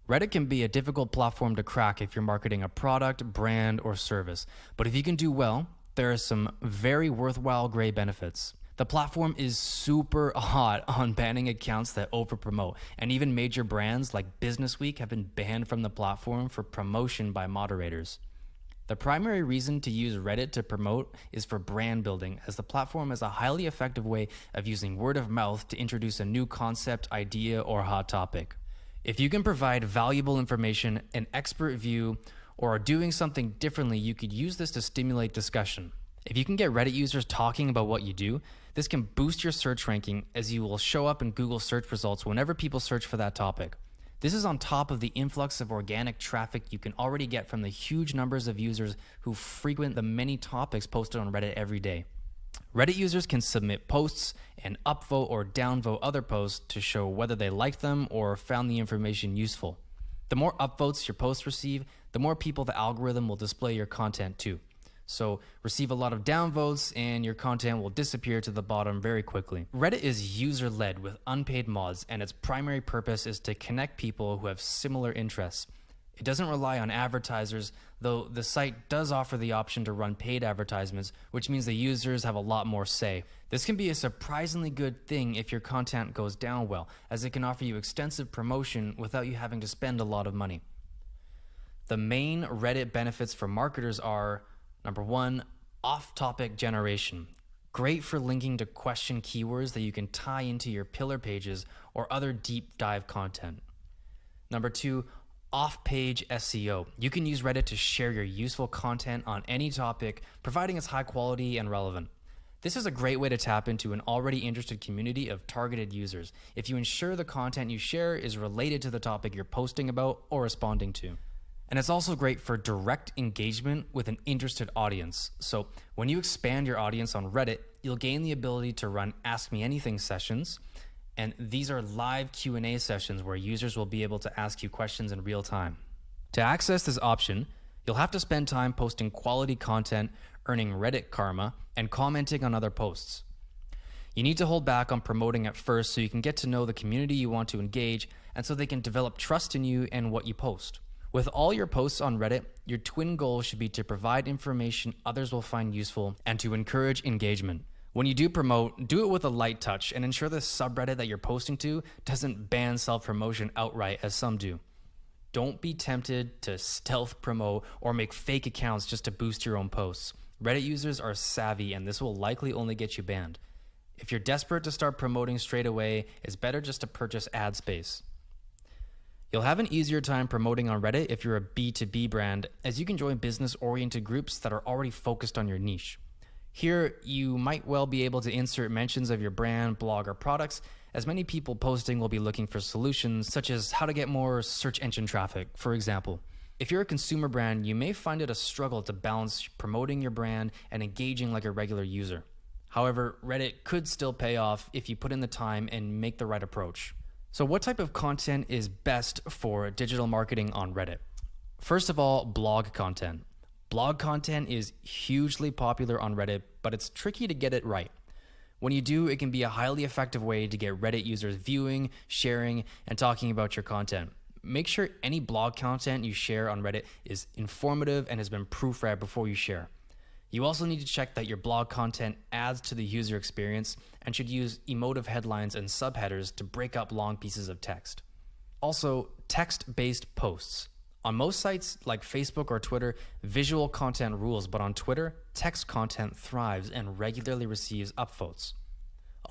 Reddit can be a difficult platform to crack if you're marketing a product, brand, or service. But if you can do well, there are some very worthwhile gray benefits. The platform is super hot on banning accounts that overpromote, and even major brands like Business Week have been banned from the platform for promotion by moderators. The primary reason to use Reddit to promote is for brand building, as the platform is a highly effective way of using word of mouth to introduce a new concept, idea, or hot topic. If you can provide valuable information, an expert view, or are doing something differently, you could use this to stimulate discussion. If you can get Reddit users talking about what you do, this can boost your search ranking, as you will show up in Google search results whenever people search for that topic. This is on top of the influx of organic traffic you can already get from the huge numbers of users who frequent the many topics posted on Reddit every day. Reddit users can submit posts and upvote or downvote other posts to show whether they liked them or found the information useful. The more upvotes your posts receive, the more people the algorithm will display your content to. So receive a lot of downvotes and your content will disappear to the bottom very quickly. Reddit is user-led with unpaid mods, and its primary purpose is to connect people who have similar interests. It doesn't rely on advertisers, though the site does offer the option to run paid advertisements, which means the users have a lot more say. This can be a surprisingly good thing if your content goes down well, as it can offer you extensive promotion without you having to spend a lot of money. The main Reddit benefits for marketers are: Number 1, off-topic generation. Great for linking to question keywords that you can tie into your pillar pages or other deep dive content. Number 2, off-page SEO. You can use Reddit to share your useful content on any topic, providing it's high quality and relevant. This is a great way to tap into an already interested community of targeted users if you ensure the content you share is related to the topic you're posting about or responding to. And it's also great for direct engagement with an interested audience. So when you expand your audience on Reddit, you'll gain the ability to run Ask Me Anything sessions. And these are live Q&A sessions where users will be able to ask you questions in real time. To access this option, you'll have to spend time posting quality content, earning Reddit karma, and commenting on other posts. You need to hold back on promoting at first so you can get to know the community you want to engage, and so they can develop trust in you and what you post. With all your posts on Reddit, your twin goal should be to provide information others will find useful and to encourage engagement. When you do promote, do it with a light touch and ensure the subreddit that you're posting to doesn't ban self-promotion outright as some do. Don't be tempted to stealth promote or make fake accounts just to boost your own posts. Reddit users are savvy, and this will likely only get you banned. If you're desperate to start promoting straight away, it's better just to purchase ad space. You'll have an easier time promoting on Reddit if you're a B2B brand, as you can join business-oriented groups that are already focused on your niche. Here, you might well be able to insert mentions of your brand, blog, or products, as many people posting will be looking for solutions such as how to get more search engine traffic, for example. If you're a consumer brand, you may find it a struggle to balance promoting your brand and engaging like a regular user. However, Reddit could still pay off if you put in the time and make the right approach. So what type of content is best for digital marketing on Reddit? First of all, blog content. Blog content is hugely popular on Reddit, but it's tricky to get it right. When you do, it can be a highly effective way to get Reddit users viewing, sharing, and talking about your content. Make sure any blog content you share on Reddit is informative and has been proofread before you share. You also need to check that your blog content adds to the user experience and should use emotive headlines and subheaders to break up long pieces of text. Also, text-based posts. On most sites like Facebook or Twitter, visual content rules, but on Twitter, text content thrives and regularly receives upvotes.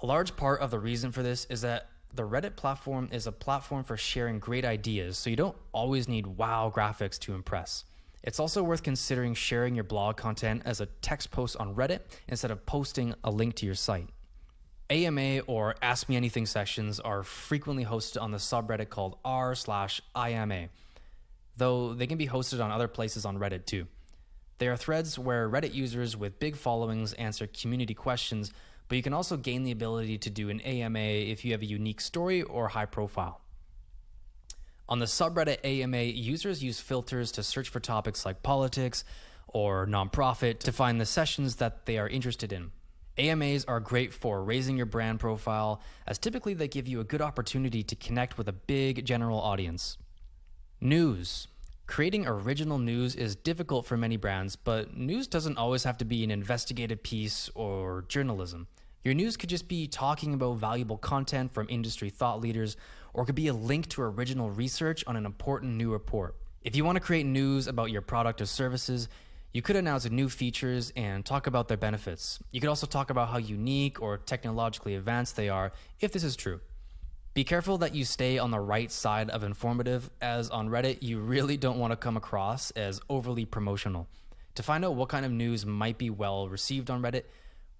A large part of the reason for this is that the Reddit platform is a platform for sharing great ideas, so you don't always need wow graphics to impress. It's also worth considering sharing your blog content as a text post on Reddit instead of posting a link to your site. AMA or Ask Me Anything sessions are frequently hosted on the subreddit called r/IMA, though they can be hosted on other places on Reddit too. They are threads where Reddit users with big followings answer community questions, but you can also gain the ability to do an AMA if you have a unique story or high profile. On the subreddit AMA, users use filters to search for topics like politics or nonprofit to find the sessions that they are interested in. AMAs are great for raising your brand profile, as typically they give you a good opportunity to connect with a big general audience. News. Creating original news is difficult for many brands, but news doesn't always have to be an investigative piece or journalism. Your news could just be talking about valuable content from industry thought leaders, or it could be a link to original research on an important new report. If you want to create news about your product or services, you could announce new features and talk about their benefits. You could also talk about how unique or technologically advanced they are, if this is true. Be careful that you stay on the right side of informative, as on Reddit, you really don't want to come across as overly promotional. To find out what kind of news might be well received on Reddit,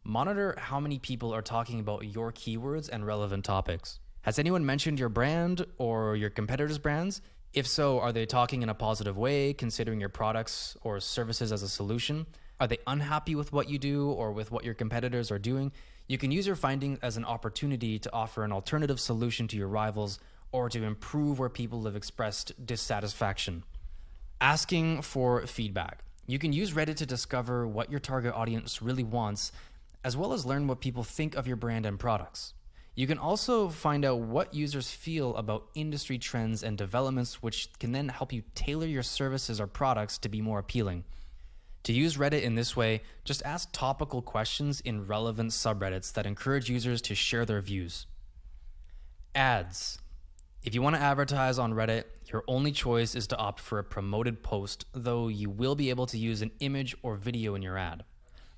monitor how many people are talking about your keywords and relevant topics. Has anyone mentioned your brand or your competitors' brands? If so, are they talking in a positive way, considering your products or services as a solution? Are they unhappy with what you do or with what your competitors are doing? You can use your findings as an opportunity to offer an alternative solution to your rivals or to improve where people have expressed dissatisfaction. Asking for feedback. You can use Reddit to discover what your target audience really wants, as well as learn what people think of your brand and products. You can also find out what users feel about industry trends and developments, which can then help you tailor your services or products to be more appealing. To use Reddit in this way, just ask topical questions in relevant subreddits that encourage users to share their views. Ads. If you want to advertise on Reddit, your only choice is to opt for a promoted post, though you will be able to use an image or video in your ad.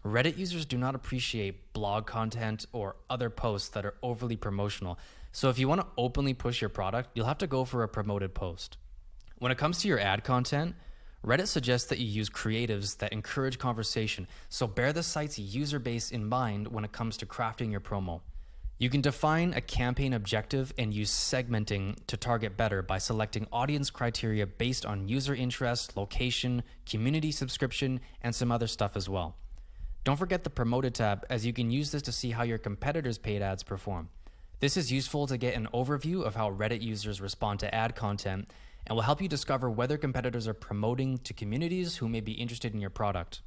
Reddit users do not appreciate blog content or other posts that are overly promotional, so if you want to openly push your product, you'll have to go for a promoted post. When it comes to your ad content, Reddit suggests that you use creatives that encourage conversation, so bear the site's user base in mind when it comes to crafting your promo. You can define a campaign objective and use segmenting to target better by selecting audience criteria based on user interest, location, community subscription, and some other stuff as well. Don't forget the Promoted tab, as you can use this to see how your competitors' paid ads perform. This is useful to get an overview of how Reddit users respond to ad content and will help you discover whether competitors are promoting to communities who may be interested in your product.